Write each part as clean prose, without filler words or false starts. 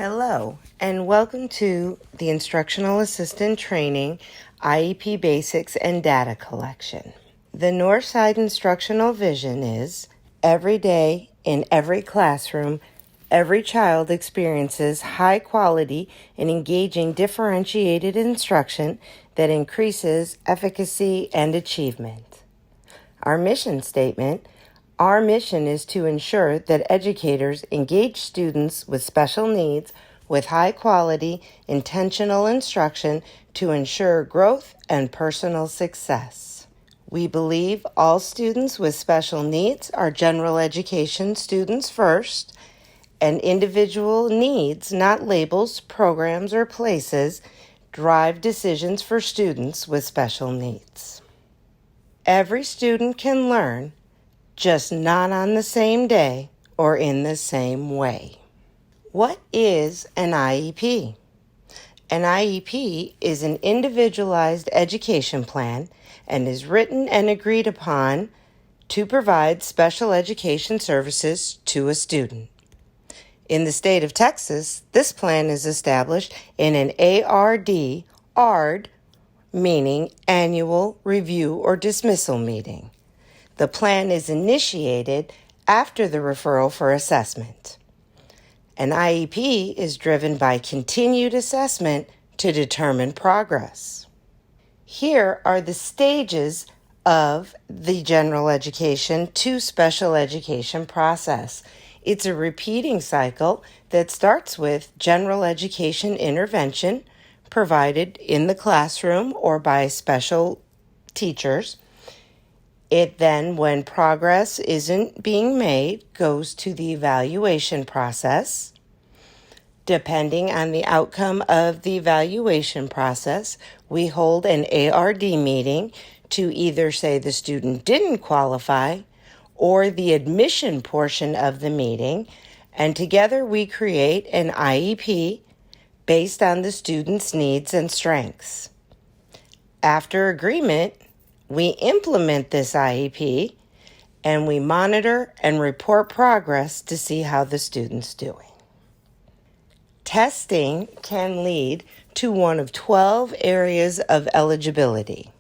Hello, and welcome to the Instructional Assistant Training, IEP Basics and Data Collection. The Northside instructional vision is every day in every classroom, every child experiences high quality and engaging differentiated instruction that increases efficacy and achievement. Our mission statement: our mission is to ensure that educators engage students with special needs with high-quality, intentional instruction to ensure growth and personal success. We believe all students with special needs are general education students first, and individual needs, not labels, programs, or places, drive decisions for students with special needs. Every student can learn, just not on the same day or in the same way. What is an IEP? An IEP is an individualized education plan and is written and agreed upon to provide special education services to a student. In the state of Texas, this plan is established in an ARD, meaning Annual Review or Dismissal Meeting. The plan is initiated after the referral for assessment. An IEP is driven by continued assessment to determine progress. Here are the stages of the general education to special education process. It's a repeating cycle that starts with general education intervention provided in the classroom or by special teachers. It then, when progress isn't being made, goes to the evaluation process. Depending on the outcome of the evaluation process, we hold an ARD meeting to either say the student didn't qualify or the admission portion of the meeting, and together we create an IEP based on the student's needs and strengths. After agreement, we implement this IEP, and we monitor and report progress to see how the student's doing. Testing can lead to one of 12 areas of eligibility.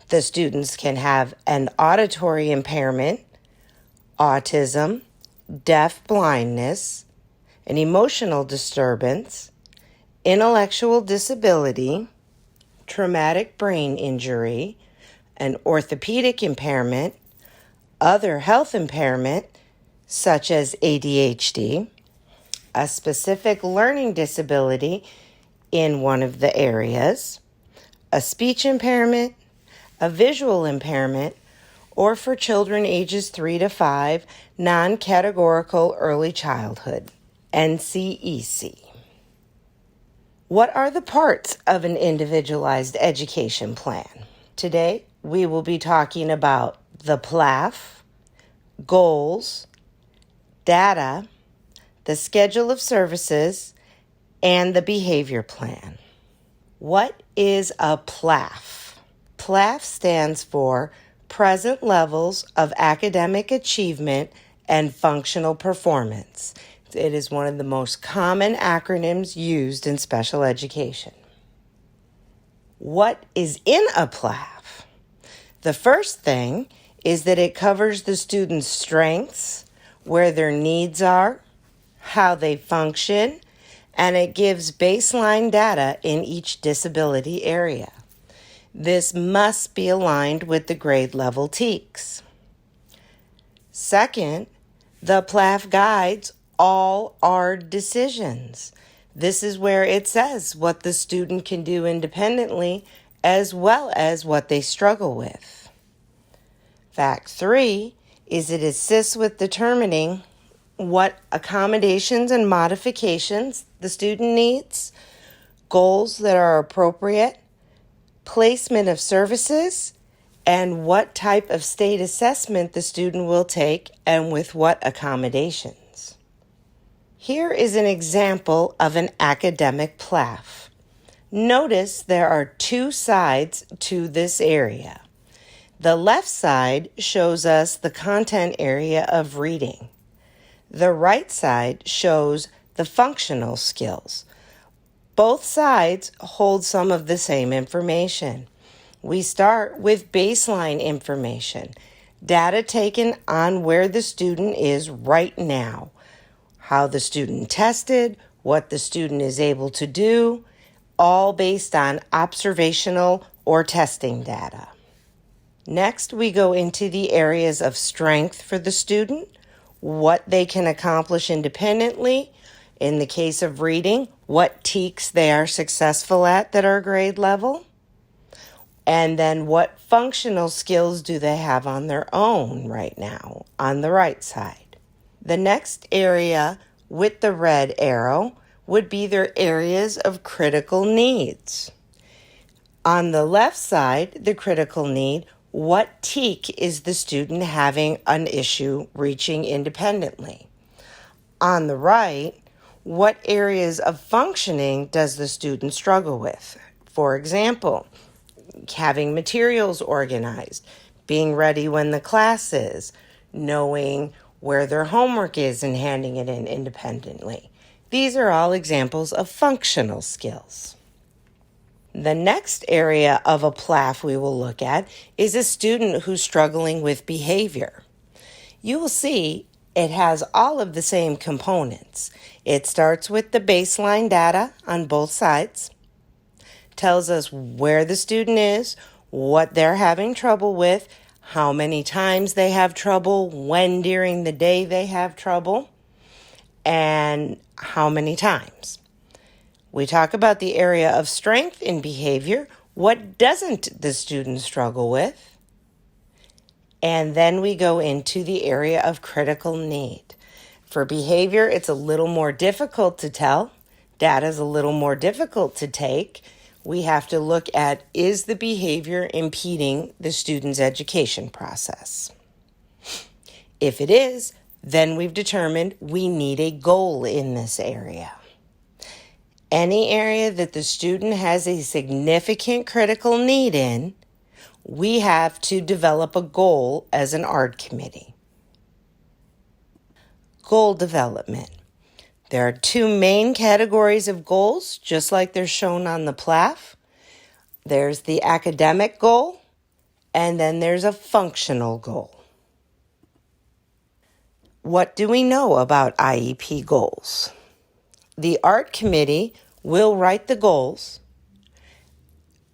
The students can have an auditory impairment, autism, deaf blindness, an emotional disturbance, intellectual disability, traumatic brain injury, an orthopedic impairment, other health impairment, such as ADHD, a specific learning disability in one of the areas, a speech impairment, a visual impairment, or for children ages 3 to 5, non-categorical early childhood, NCEC. What are the parts of an individualized education plan? Today, we will be talking about the PLAF, goals, data, the schedule of services, and the behavior plan. What is a PLAF? PLAF stands for Present Levels of Academic Achievement and Functional Performance. It is one of the most common acronyms used in special education. What is in a PLAF? The first thing is that it covers the student's strengths, where their needs are, how they function, and it gives baseline data in each disability area. This must be aligned with the grade level TEKS. Second, the PLAF guides all our decisions. This is where it says what the student can do independently as well as what they struggle with. Fact 3 is it assists with determining what accommodations and modifications the student needs, goals that are appropriate, placement of services, and what type of state assessment the student will take and with what accommodations. Here is an example of an academic PLAF. Notice there are two sides to this area. The left side shows us the content area of reading. The right side shows the functional skills. Both sides hold some of the same information. We start with baseline information, data taken on where the student is right now, how the student tested, what the student is able to do, all based on observational or testing data. Next, we go into the areas of strength for the student, what they can accomplish independently. In the case of reading, what TEKs they are successful at that are grade level. And then what functional skills do they have on their own right now on the right side. The next area with the red arrow would be their areas of critical needs. On the left side, the critical need, what TEK is the student having an issue reaching independently? On the right, what areas of functioning does the student struggle with? For example, having materials organized, being ready when the class is, knowing where their homework is and handing it in independently. These are all examples of functional skills. The next area of a PLAF we will look at is a student who's struggling with behavior. You will see it has all of the same components. It starts with the baseline data on both sides, tells us where the student is, what they're having trouble with, how many times they have trouble, when during the day they have trouble, and how many times. We talk about the area of strength in behavior. What doesn't the student struggle with? And then we go into the area of critical need. For behavior, it's a little more difficult to tell. Data is a little more difficult to take. We have to look at, is the behavior impeding the student's education process? If it is, then we've determined we need a goal in this area. Any area that the student has a significant critical need in, we have to develop a goal as an ARD committee. Goal development. There are two main categories of goals, just like they're shown on the PLAF. There's the academic goal, and then there's a functional goal. What do we know about IEP goals? The ARD committee will write the goals.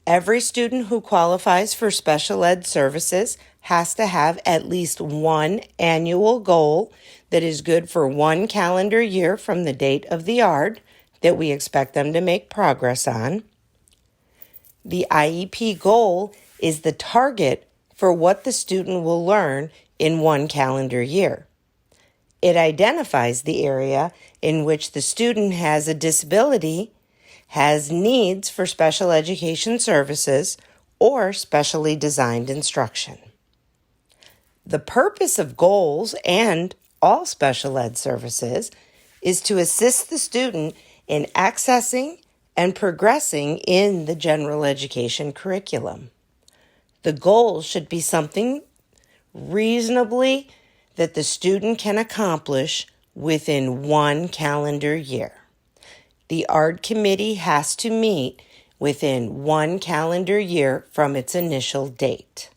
Every student who qualifies for special ed services has to have at least one annual goal that is good for one calendar year from the date of the ARD that we expect them to make progress on. The IEP goal is the target for what the student will learn in one calendar year. It identifies the area in which the student has a disability, has needs for special education services, or specially designed instruction. The purpose of goals and all special ed services is to assist the student in accessing and progressing in the general education curriculum. The goals should be something reasonably that the student can accomplish within one calendar year. The ARD committee has to meet within one calendar year from its initial date.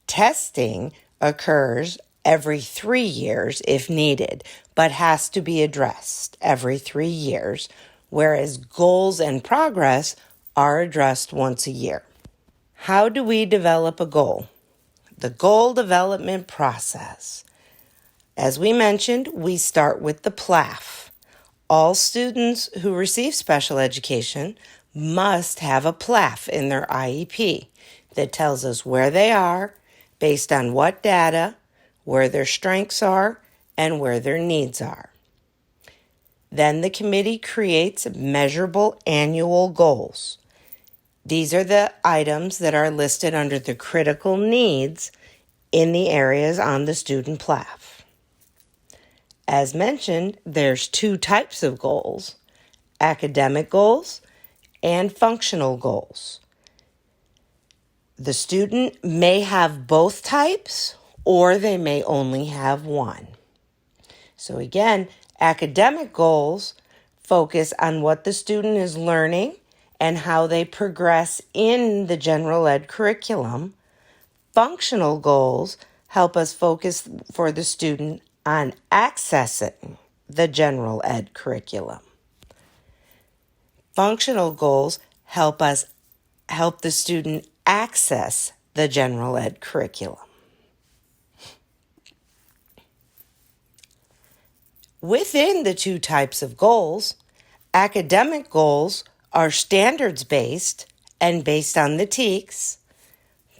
Testing occurs every 3 years if needed, but has to be addressed every 3 years, whereas goals and progress are addressed once a year. How do we develop a goal? The goal development process. As we mentioned, we start with the PLAF. All students who receive special education must have a PLAF in their IEP that tells us where they are, based on what data, where their strengths are, and where their needs are. Then the committee creates measurable annual goals. These are the items that are listed under the critical needs in the areas on the student PLAF. As mentioned, there's two types of goals, academic goals and functional goals. The student may have both types, or they may only have one. So again, academic goals focus on what the student is learning and how they progress in the general ed curriculum. Functional goals help us focus for the student on accessing the general ed curriculum. Functional goals help the student access the general ed curriculum. Within the two types of goals, academic goals are standards-based and based on the TEKS.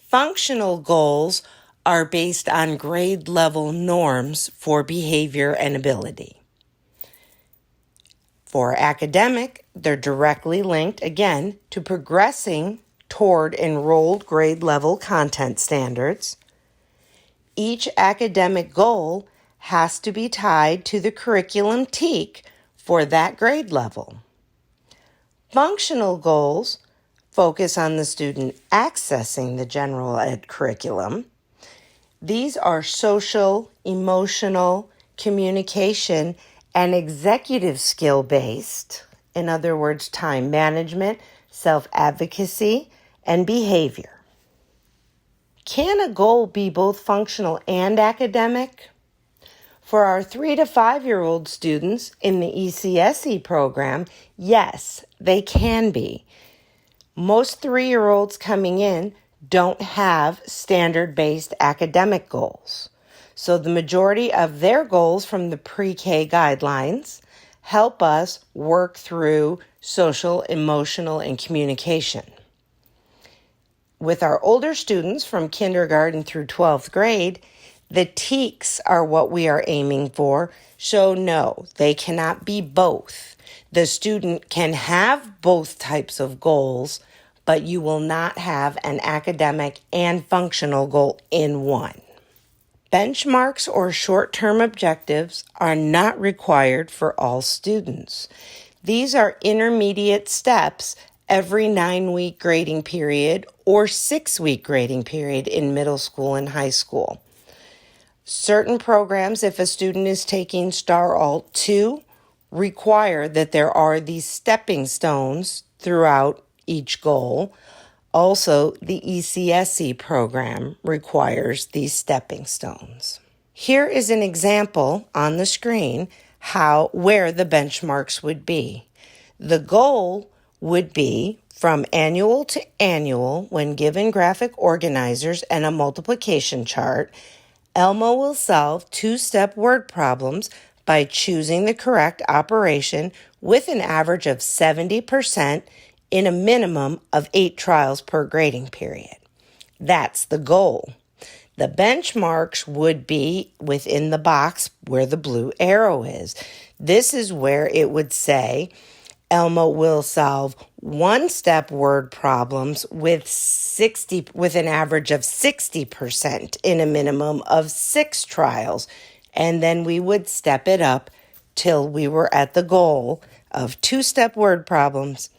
Functional goals are based on grade level norms for behavior and ability. For academic, they're directly linked, again, to progressing toward enrolled grade level content standards. Each academic goal has to be tied to the curriculum TEK for that grade level. Functional goals focus on the student accessing the general ed curriculum. These are social, emotional, communication, and executive skill based. In other words, time management, self-advocacy, and behavior. Can a goal be both functional and academic? For our 3 to 5-year-old students in the ECSE program, yes, they can be. Most 3-year-olds coming in don't have standard-based academic goals. So the majority of their goals from the pre-K guidelines help us work through social, emotional, and communication. With our older students from kindergarten through 12th grade, the TEKS are what we are aiming for. So no, they cannot be both. The student can have both types of goals, but you will not have an academic and functional goal in one. Benchmarks or short-term objectives are not required for all students. These are intermediate steps every 9-week grading period or 6-week grading period in middle school and high school. Certain programs, if a student is taking Star Alt 2, require that there are these stepping stones throughout each goal. Also, the ECSE program requires these stepping stones. Here is an example on the screen where the benchmarks would be. The goal would be from annual to annual when given graphic organizers and a multiplication chart. Elmo will solve 2-step word problems by choosing the correct operation with an average of 70% in a minimum of 8 trials per grading period. That's the goal. The benchmarks would be within the box where the blue arrow is. This is where it would say Elmo will solve 1-step word problems with an average of 60% in a minimum of 6 trials. And then we would step it up till we were at the goal of 2-step word problems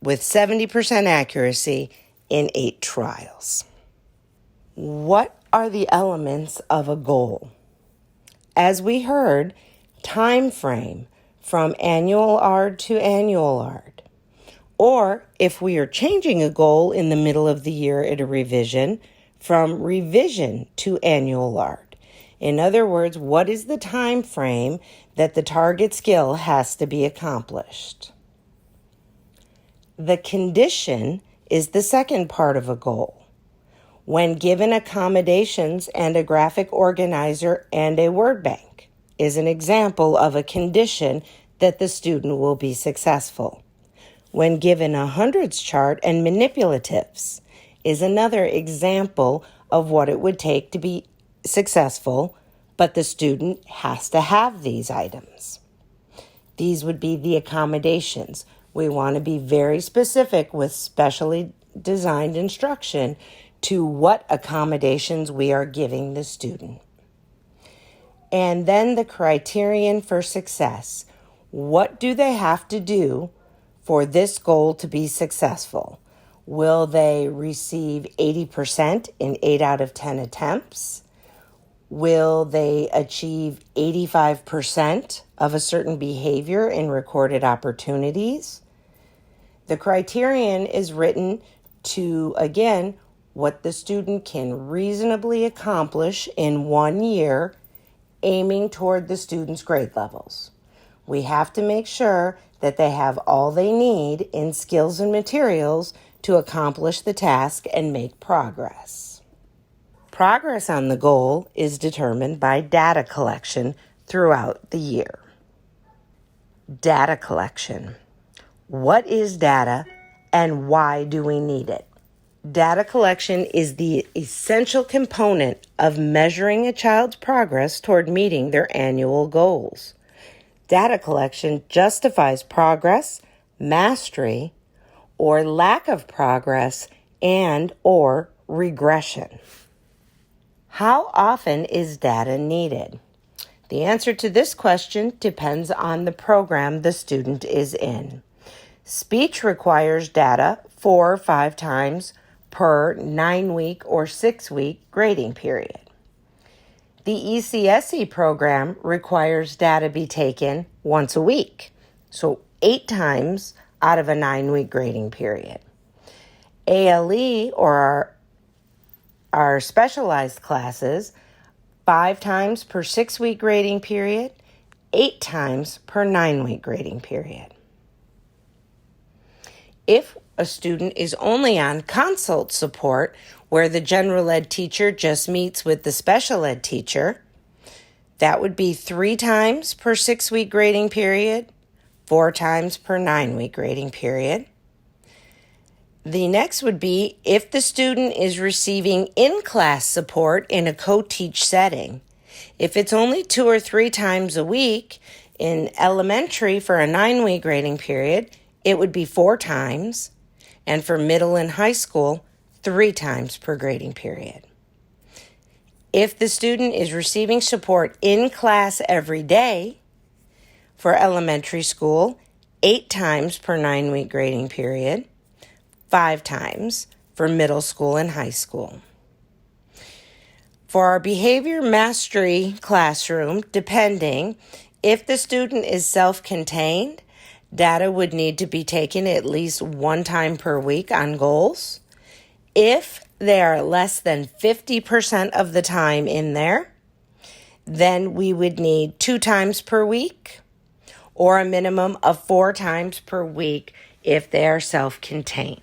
with 70% accuracy in 8 trials. What are the elements of a goal? As we heard, time frame from annual ARD to annual ARD. Or if we are changing a goal in the middle of the year at a revision, from revision to annual ARD. In other words, what is the time frame that the target skill has to be accomplished? The condition is the second part of a goal. When given accommodations and a graphic organizer and a word bank is an example of a condition that the student will be successful. When given a hundreds chart and manipulatives is another example of what it would take to be successful, but the student has to have these items. These would be the accommodations. We want to be very specific with specially designed instruction to what accommodations we are giving the student. And then the criterion for success. What do they have to do for this goal to be successful? Will they receive 80% in 8 out of 10 attempts? Will they achieve 85% of a certain behavior in recorded opportunities? The criterion is written to, again, what the student can reasonably accomplish in 1 year, aiming toward the student's grade levels. We have to make sure that they have all they need in skills and materials to accomplish the task and make progress. Progress on the goal is determined by data collection throughout the year. Data collection. What is data and why do we need it? Data collection is the essential component of measuring a child's progress toward meeting their annual goals. Data collection justifies progress, mastery, or lack of progress and/or regression. How often is data needed? The answer to this question depends on the program the student is in. Speech requires data 4 or 5 times per 9-week or 6-week grading period. The ECSE program requires data be taken once a week, so 8 times out of a 9-week grading period. ALE, or our specialized classes, 5 times per 6-week grading period, 8 times per 9-week grading period. If a student is only on consult support, where the general ed teacher just meets with the special ed teacher, that would be 3 times per 6-week grading period, 4 times per 9-week grading period. The next would be if the student is receiving in-class support in a co-teach setting. If it's only 2 or 3 times a week in elementary for a 9-week grading period, it would be 4 times, and for middle and high school, 3 times per grading period. If the student is receiving support in class every day for elementary school, 8 times per 9-week grading period, 5 times for middle school and high school. For our behavior mastery classroom, depending, if the student is self-contained, data would need to be taken at least 1 time per week on goals. If they are less than 50% of the time in there, then we would need 2 times per week or a minimum of 4 times per week if they are self-contained.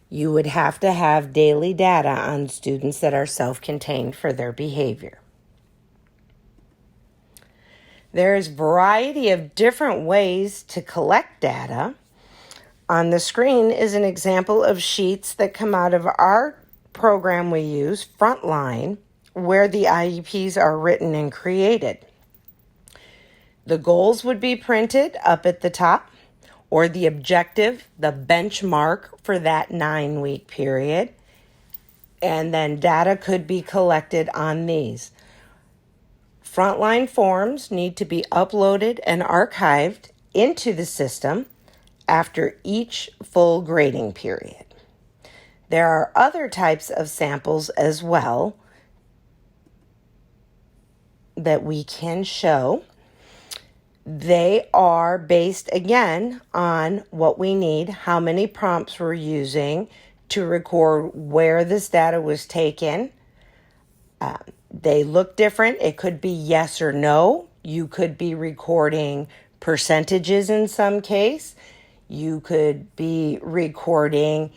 You would have to have daily data on students that are self-contained for their behavior. There is a variety of different ways to collect data. On the screen is an example of sheets that come out of our program we use, Frontline, where the IEPs are written and created. The goals would be printed up at the top, or the objective, the benchmark for that 9-week period, and then data could be collected on these. Frontline forms need to be uploaded and archived into the system after each full grading period. There are other types of samples as well that we can show. They are based, again, on what we need, how many prompts we're using to record where this data was taken. They look different. It could be yes or no. You could be recording percentages in some case. You could be recording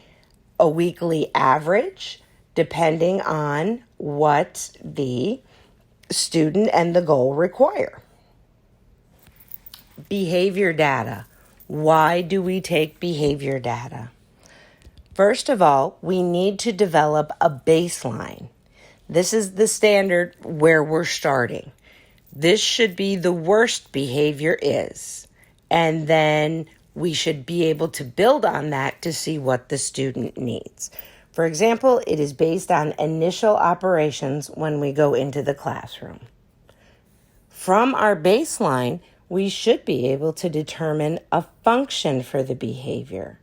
a weekly average, depending on what the student and the goal require. Behavior data. Why do we take behavior data? First of all, we need to develop a baseline. This is the standard where we're starting. This should be the worst behavior is. And then we should be able to build on that to see what the student needs. For example, it is based on initial operations when we go into the classroom. From our baseline, we should be able to determine a function for the behavior.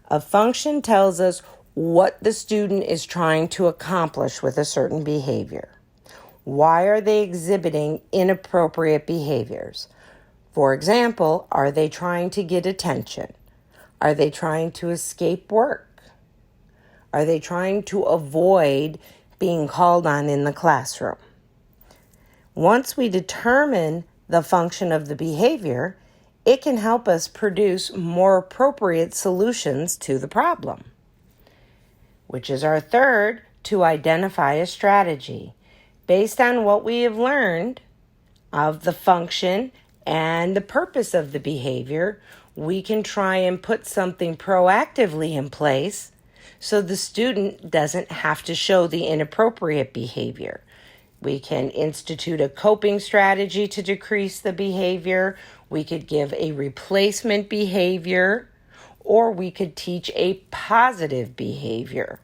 A function tells us what the student is trying to accomplish with a certain behavior. Why are they exhibiting inappropriate behaviors? For example, are they trying to get attention? Are they trying to escape work? Are they trying to avoid being called on in the classroom? Once we determine the function of the behavior, it can help us produce more appropriate solutions to the problem, which is our third, to identify a strategy. Based on what we have learned of the function and the purpose of the behavior, we can try and put something proactively in place so the student doesn't have to show the inappropriate behavior. We can institute a coping strategy to decrease the behavior. We could give a replacement behavior, or we could teach a positive behavior.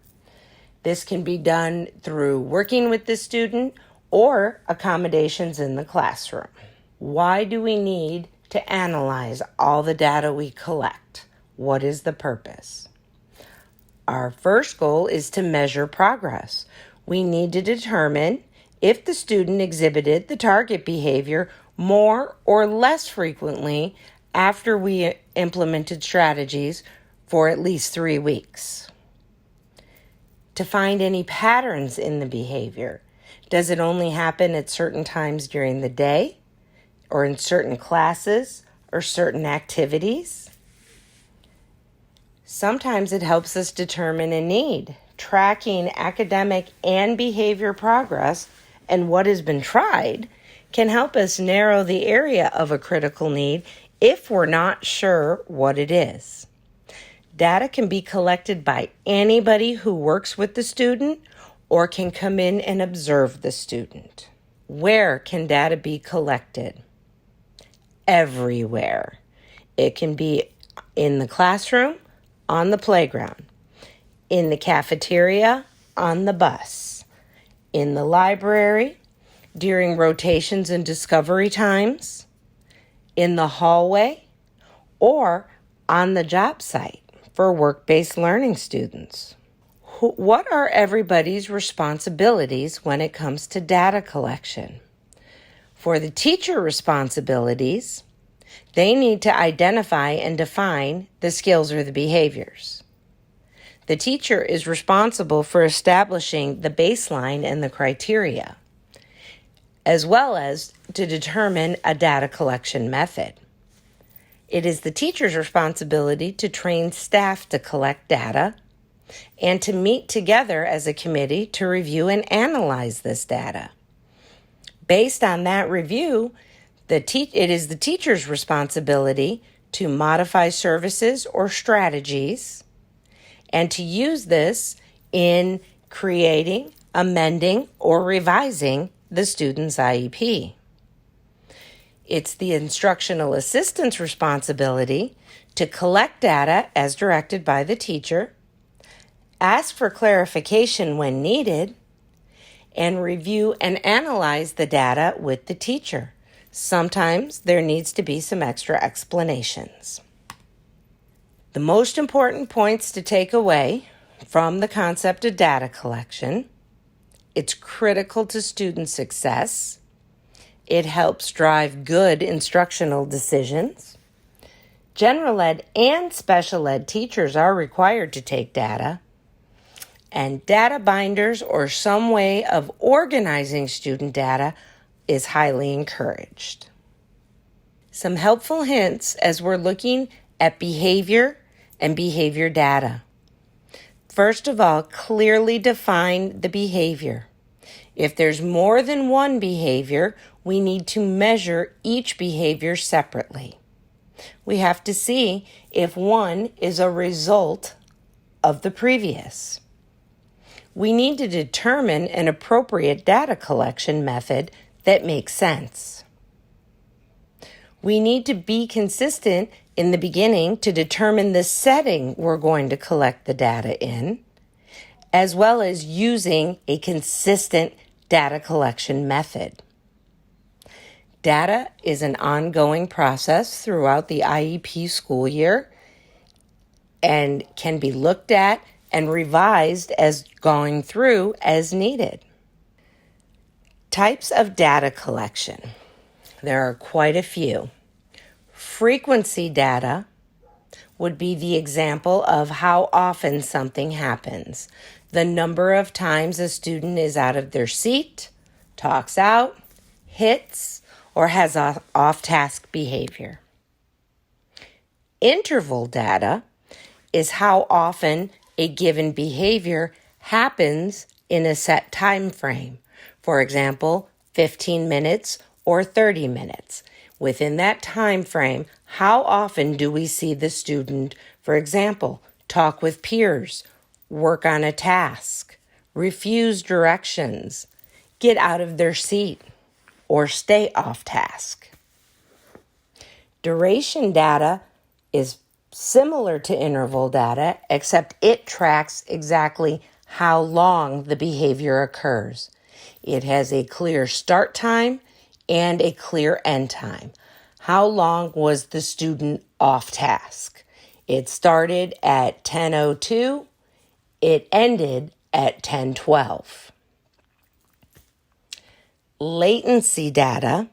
This can be done through working with the student or accommodations in the classroom. Why do we need to analyze all the data we collect? What is the purpose? Our first goal is to measure progress. We need to determine if the student exhibited the target behavior more or less frequently after we implemented strategies for at least 3 weeks. To find any patterns in the behavior. Does it only happen at certain times during the day, or in certain classes, or certain activities? Sometimes it helps us determine a need. Tracking academic and behavior progress and what has been tried can help us narrow the area of a critical need if we're not sure what it is. Data can be collected by anybody who works with the student or can come in and observe the student. Where can data be collected? Everywhere. It can be in the classroom, on the playground, in the cafeteria, on the bus, in the library, during rotations and discovery times, in the hallway, or on the job site for work-based learning students. What are everybody's responsibilities when it comes to data collection? For the teacher responsibilities, they need to identify and define the skills or the behaviors. The teacher is responsible for establishing the baseline and the criteria, as well as to determine a data collection method. It is the teacher's responsibility to train staff to collect data and to meet together as a committee to review and analyze this data. Based on that review, it is the teacher's responsibility to modify services or strategies and to use this in creating, amending, or revising the student's IEP. It's the instructional assistant's responsibility to collect data as directed by the teacher, ask for clarification when needed, and review and analyze the data with the teacher. Sometimes there needs to be some extra explanations. The most important points to take away from the concept of data collection: it's critical to student success. It helps drive good instructional decisions. General ed and special ed teachers are required to take data. And data binders or some way of organizing student data is highly encouraged. Some helpful hints as we're looking at behavior and behavior data. First of all, clearly define the behavior. If there's more than one behavior, we need to measure each behavior separately. We have to see if one is a result of the previous. We need to determine an appropriate data collection method that makes sense. We need to be consistent in the beginning to determine the setting we're going to collect the data in, as well as using a consistent data collection method. Data is an ongoing process throughout the IEP school year and can be looked at and revised as going through as needed. Types of data collection. There are quite a few. Frequency data would be the example of how often something happens. The number of times a student is out of their seat, talks out, hits, or has off-task behavior. Interval data is how often a given behavior happens in a set time frame. For example, 15 minutes or 30 minutes. Within that time frame, how often do we see the student, for example, talk with peers, work on a task, refuse directions, get out of their seat, or stay off task? Duration data is similar to interval data, except it tracks exactly how long the behavior occurs. It has a clear start time and a clear end time. How long was the student off task? It started at 10:02. It ended at 10:12. Latency data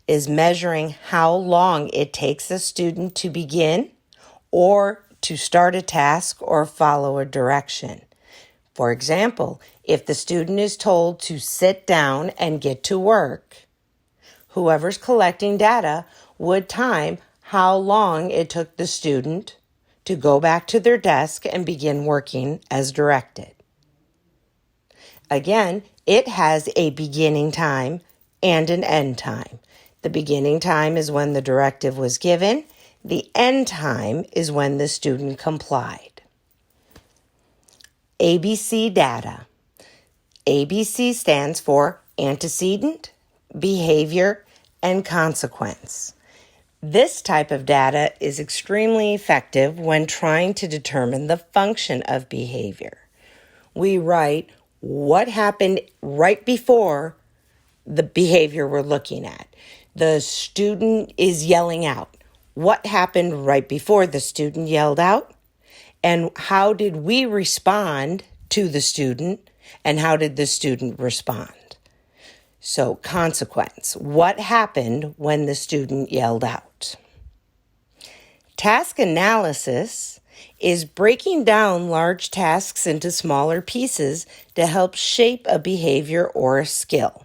is measuring how long it takes a student to begin or to start a task or follow a direction. For example, if the student is told to sit down and get to work, whoever's collecting data would time how long it took the student to go back to their desk and begin working as directed. Again, it has a beginning time and an end time. The beginning time is when the directive was given. The end time is when the student complied. ABC data. ABC stands for antecedent, behavior, and consequence. This type of data is extremely effective when trying to determine the function of behavior. We write what happened right before the behavior we're looking at. The student is yelling out. What happened right before the student yelled out? And how did we respond to the student? And how did the student respond? So, consequence. What happened when the student yelled out? Task analysis is breaking down large tasks into smaller pieces to help shape a behavior or a skill.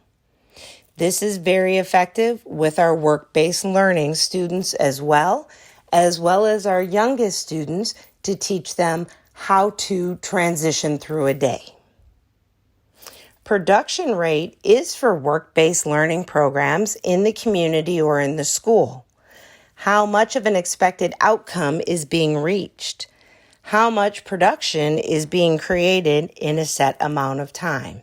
This is very effective with our work-based learning students as well as our youngest students to teach them how to transition through a day. Production rate is for work-based learning programs in the community or in the school. How much of an expected outcome is being reached? How much production is being created in a set amount of time?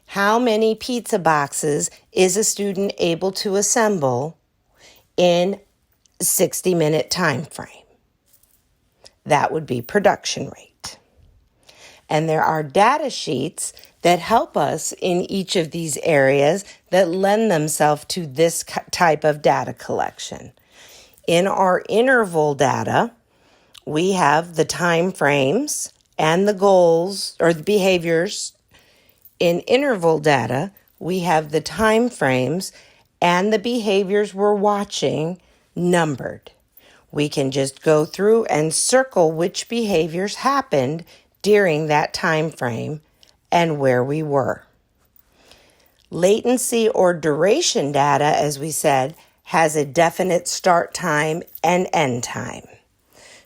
How many pizza boxes is a student able to assemble in a 60-minute time frame? That would be production rate. And there are data sheets that help us in each of these areas that lend themselves to this type of data collection. In our interval data, we have the time frames and the goals or the behaviors. In interval data, we have the time frames and the behaviors we're watching numbered. We can just go through and circle which behaviors happened during that time frame and where we were. Latency or duration data, as we said, has a definite start time and end time.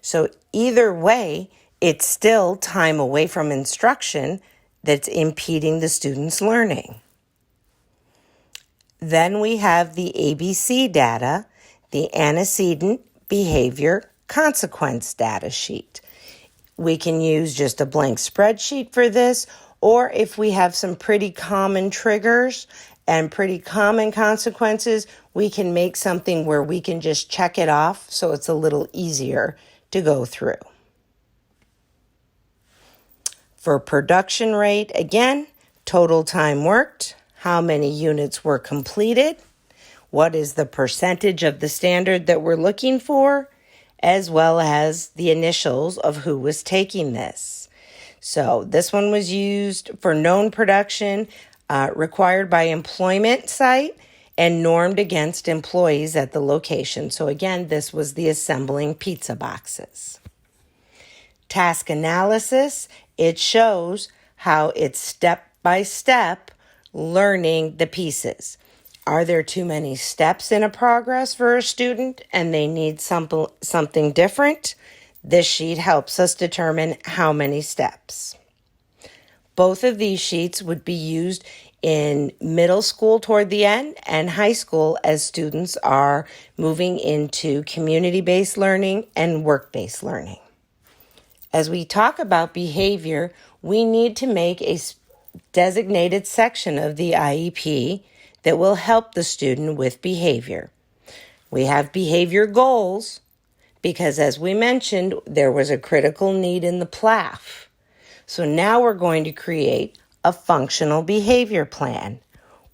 So either way, it's still time away from instruction that's impeding the student's learning. Then we have the ABC data, the antecedent, behavior, consequence data sheet. We can use just a blank spreadsheet for this, or if we have some pretty common triggers and pretty common consequences, we can make something where we can just check it off so it's a little easier to go through. For production rate, again, total time worked, how many units were completed, what is the percentage of the standard that we're looking for, as well as the initials of who was taking this. So this one was used for known production. required by employment site and normed against employees at the location. So again, this was the assembling pizza boxes. Task analysis, it shows how it's step by step learning the pieces. Are there too many steps in a progress for a student and they need something different? This sheet helps us determine how many steps. Both of these sheets would be used in middle school toward the end and high school as students are moving into community-based learning and work-based learning. As we talk about behavior, we need to make a designated section of the IEP that will help the student with behavior. We have behavior goals because, as we mentioned, there was a critical need in the PLAF. So now we're going to create a functional behavior plan.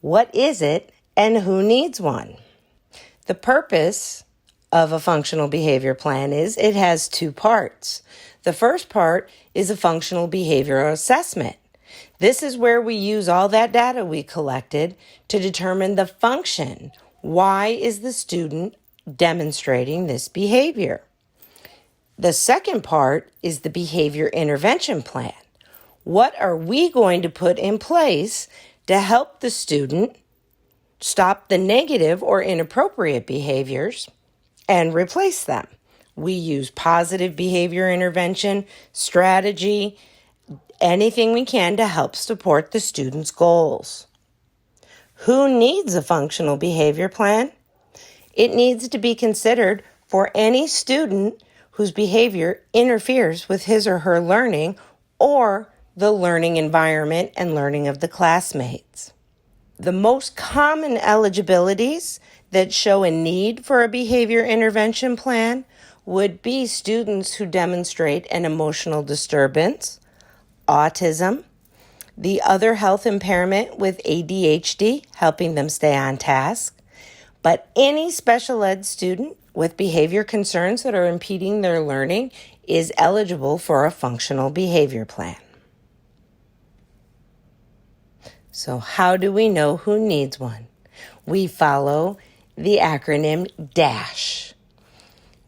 What is it and who needs one? The purpose of a functional behavior plan is it has two parts. The first part is a functional behavioral assessment. This is where we use all that data we collected to determine the function. Why is the student demonstrating this behavior? The second part is the behavior intervention plan. What are we going to put in place to help the student stop the negative or inappropriate behaviors and replace them? We use positive behavior intervention, strategy, anything we can to help support the student's goals. Who needs a functional behavior plan? It needs to be considered for any student whose behavior interferes with his or her learning or the learning environment and learning of the classmates. The most common eligibilities that show a need for a behavior intervention plan would be students who demonstrate an emotional disturbance, autism, the other health impairment with ADHD, helping them stay on task, but any special ed student with behavior concerns that are impeding their learning is eligible for a functional behavior plan. So how do we know who needs one? We follow the acronym DASH.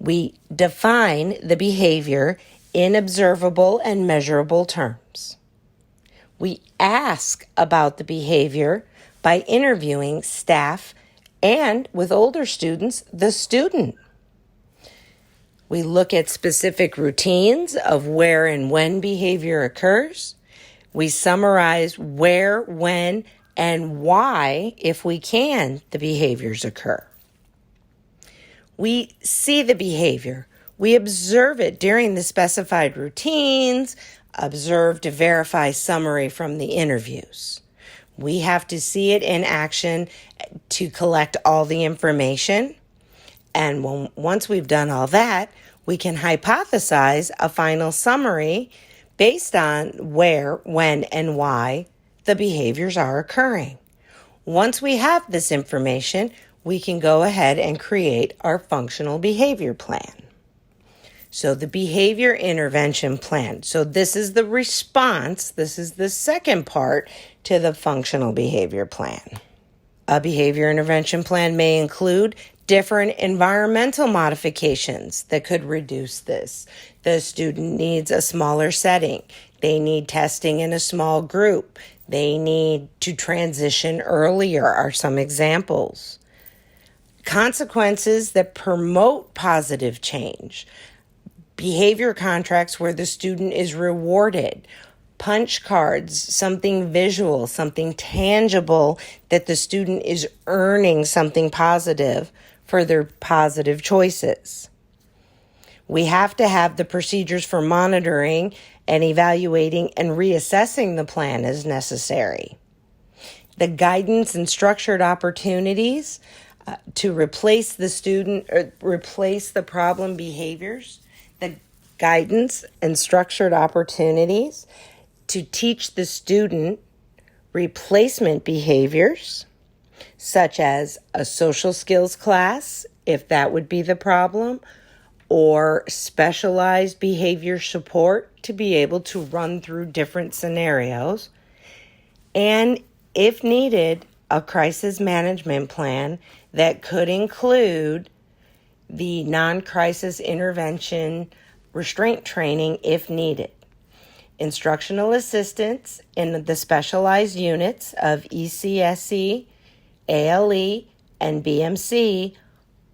We define the behavior in observable and measurable terms. We ask about the behavior by interviewing staff and, with older students, the student. We look at specific routines of where and when behavior occurs. We summarize where, when, and why, if we can, the behaviors occur. We see the behavior. We observe it during the specified routines, observe to verify summary from the interviews. We have to see it in action to collect all the information. And once we've done all that, we can hypothesize a final summary based on where, when, and why the behaviors are occurring. Once we have this information, we can go ahead and create our functional behavior plan. So the behavior intervention plan. So this is the response. This is the second part to the functional behavior plan. A behavior intervention plan may include different environmental modifications that could reduce this. The student needs a smaller setting. They need testing in a small group. They need to transition earlier are some examples. Consequences that promote positive change. Behavior contracts where the student is rewarded. Punch cards, something visual, something tangible that the student is earning something positive for their positive choices. We have to have the procedures for monitoring and evaluating and reassessing the plan as necessary. The guidance and structured opportunities to replace the student or replace the problem behaviors. The guidance and structured opportunities to teach the student replacement behaviors, such as a social skills class, if that would be the problem, or specialized behavior support to be able to run through different scenarios, and if needed, a crisis management plan that could include the non-crisis intervention restraint training if needed. Instructional assistants in the specialized units of ECSE, ALE, and BMC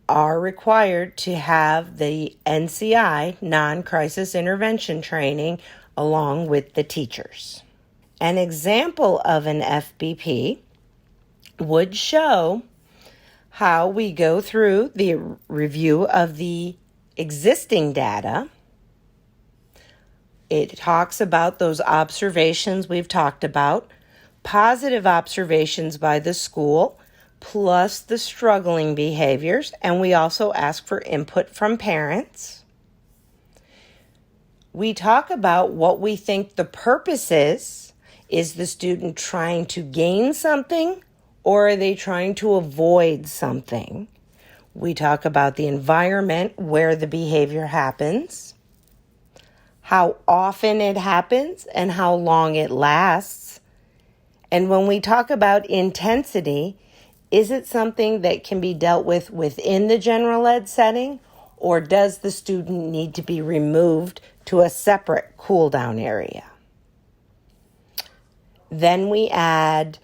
are required to have the NCI, non-crisis intervention training, along with the teachers. An example of an FBP would show how we go through the review of the existing data. It talks about those observations we've talked about, positive observations by the school, plus the struggling behaviors, and we also ask for input from parents. We talk about what we think the purpose is. Is the student trying to gain something, or are they trying to avoid something? We talk about the environment where the behavior happens, how often it happens, and how long it lasts. And when we talk about intensity, is it something that can be dealt with within the general ed setting, or does the student need to be removed to a separate cool-down area? Then we add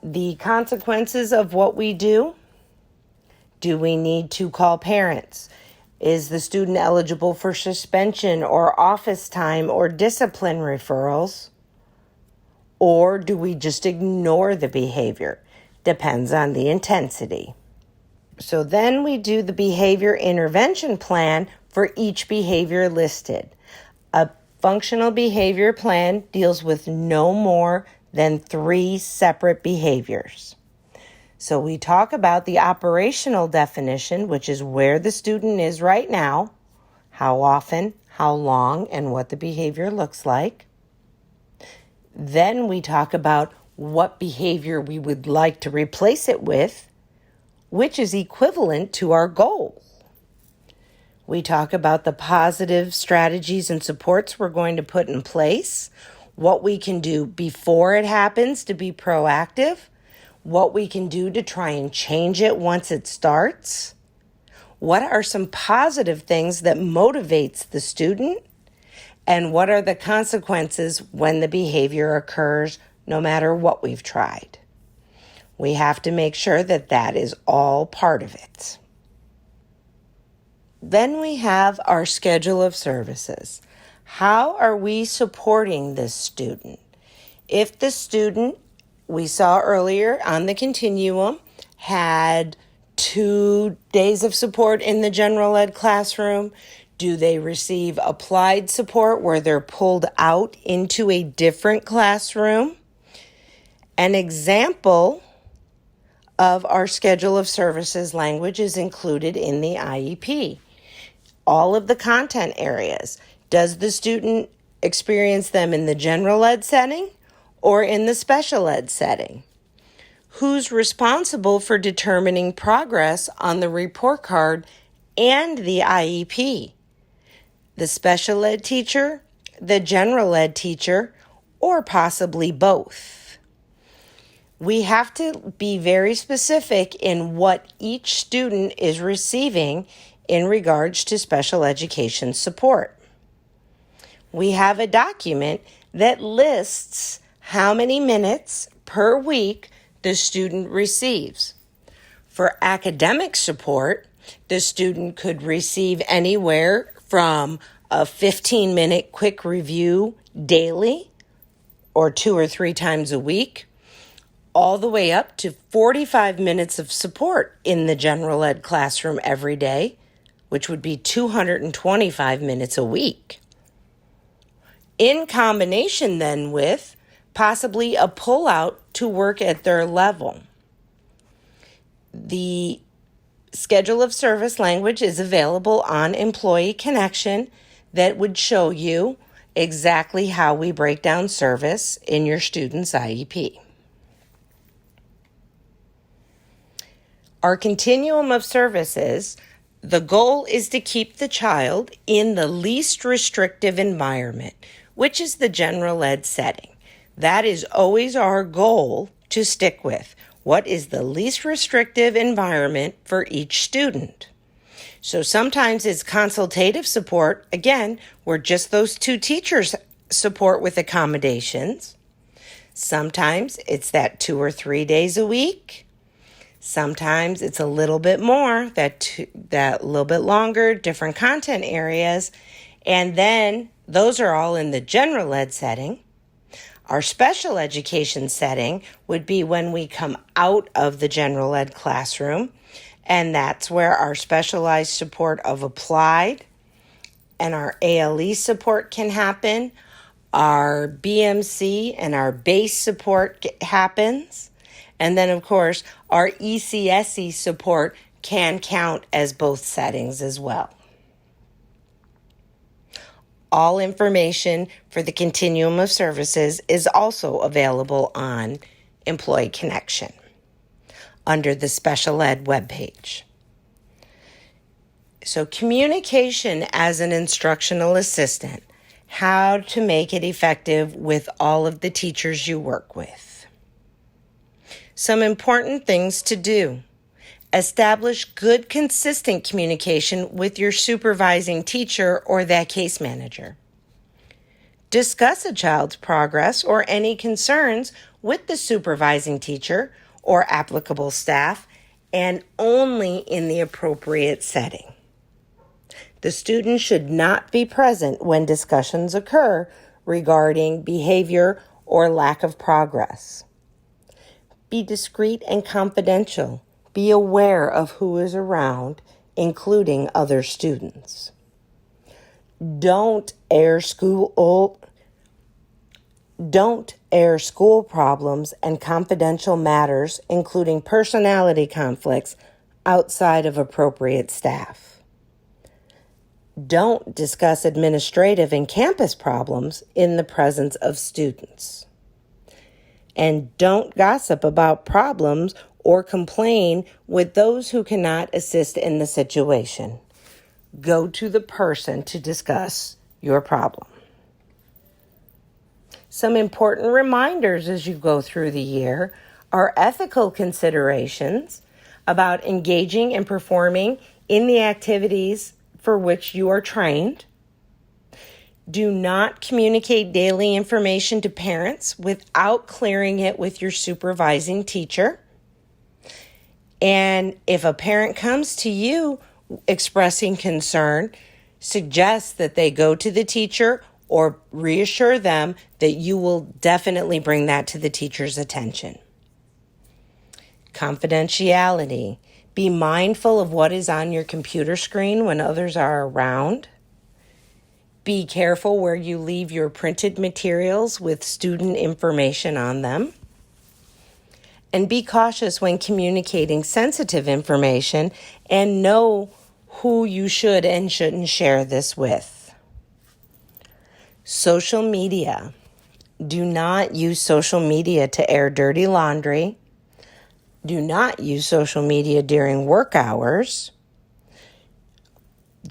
the consequences of what we do. Do we need to call parents? Is the student eligible for suspension or office time or discipline referrals? Or do we just ignore the behavior? Depends on the intensity. So then we do the behavior intervention plan for each behavior listed. A functional behavior plan deals with no more than 3 separate behaviors. So we talk about the operational definition, which is where the student is right now, how often, how long, and what the behavior looks like. Then we talk about what behavior we would like to replace it with, which is equivalent to our goal. We talk about the positive strategies and supports we're going to put in place, what we can do before it happens to be proactive, what we can do to try and change it once it starts, what are some positive things that motivates the student, and what are the consequences when the behavior occurs no matter what we've tried. We have to make sure that that is all part of it. Then we have our schedule of services. How are we supporting this student? If the student, we saw earlier on the continuum, had 2 days of support in the general ed classroom, do they receive applied support where they're pulled out into a different classroom? An example of our schedule of services language is included in the IEP. All of the content areas. Does the student experience them in the general ed setting or in the special ed setting? Who's responsible for determining progress on the report card and the IEP? The special ed teacher, the general ed teacher, or possibly both? We have to be very specific in what each student is receiving in regards to special education support. We have a document that lists how many minutes per week the student receives. For academic support, the student could receive anywhere from a 15-minute quick review daily or 2 or 3 times a week, all the way up to 45 minutes of support in the general ed classroom every day, which would be 225 minutes a week. In combination then with possibly a pullout to work at their level. The schedule of service language is available on Employee Connection that would show you exactly how we break down service in your student's IEP. Our continuum of services, the goal is to keep the child in the least restrictive environment, which is the general ed setting. That is always our goal, to stick with. What is the least restrictive environment for each student? So sometimes it's consultative support, again, where just those two teachers support with accommodations. Sometimes it's that 2 or 3 days a week. Sometimes it's a little bit more, that little bit longer, different content areas. And then those are all in the general ed setting. Our special education setting would be when we come out of the general ed classroom, and that's where our specialized support of applied and our ALE support can happen. Our BMC and our base support happens. And then, of course, our ECSE support can count as both settings as well. All information for the continuum of services is also available on Employee Connection under the Special Ed webpage. So communication as an instructional assistant, how to make it effective with all of the teachers you work with. Some important things to do. Establish good, consistent communication with your supervising teacher or that case manager. Discuss a child's progress or any concerns with the supervising teacher or applicable staff, and only in the appropriate setting. The student should not be present when discussions occur regarding behavior or lack of progress. Be discreet and confidential. Be aware of who is around, including other students. Don't air school problems and confidential matters, including personality conflicts, outside of appropriate staff. Don't discuss administrative and campus problems in the presence of students. And don't gossip about problems or complain with those who cannot assist in the situation. Go to the person to discuss your problem. Some important reminders as you go through the year are ethical considerations about engaging and performing in the activities for which you are trained. Do not communicate daily information to parents without clearing it with your supervising teacher. And if a parent comes to you expressing concern, suggest that they go to the teacher or reassure them that you will definitely bring that to the teacher's attention. Confidentiality. Be mindful of what is on your computer screen when others are around. Be careful where you leave your printed materials with student information on them. And be cautious when communicating sensitive information and know who you should and shouldn't share this with. Social media. Do not use social media to air dirty laundry. Do not use social media during work hours.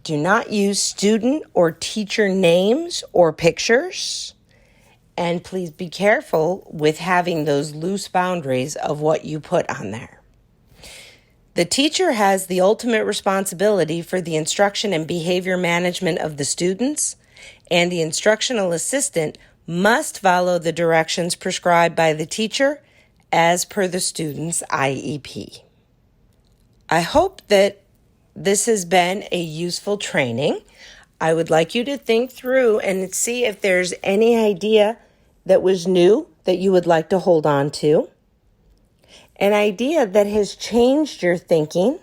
Do not use student or teacher names or pictures. And please be careful with having those loose boundaries of what you put on there. The teacher has the ultimate responsibility for the instruction and behavior management of the students, and the instructional assistant must follow the directions prescribed by the teacher as per the student's IEP. I hope that this has been a useful training. I would like you to think through and see if there's any idea that was new that you would like to hold on to, an idea that has changed your thinking,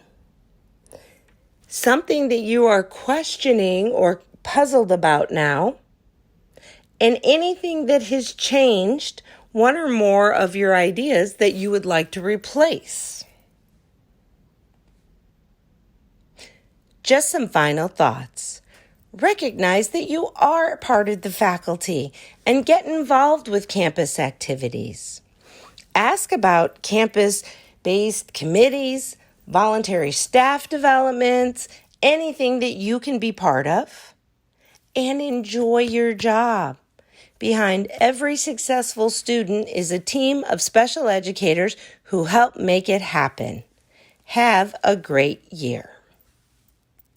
something that you are questioning or puzzled about now, and anything that has changed, one or more of your ideas that you would like to replace. Just some final thoughts. Recognize that you are part of the faculty and get involved with campus activities. Ask about campus-based committees, voluntary staff developments, anything that you can be part of, and enjoy your job. Behind every successful student is a team of special educators who help make it happen. Have a great year.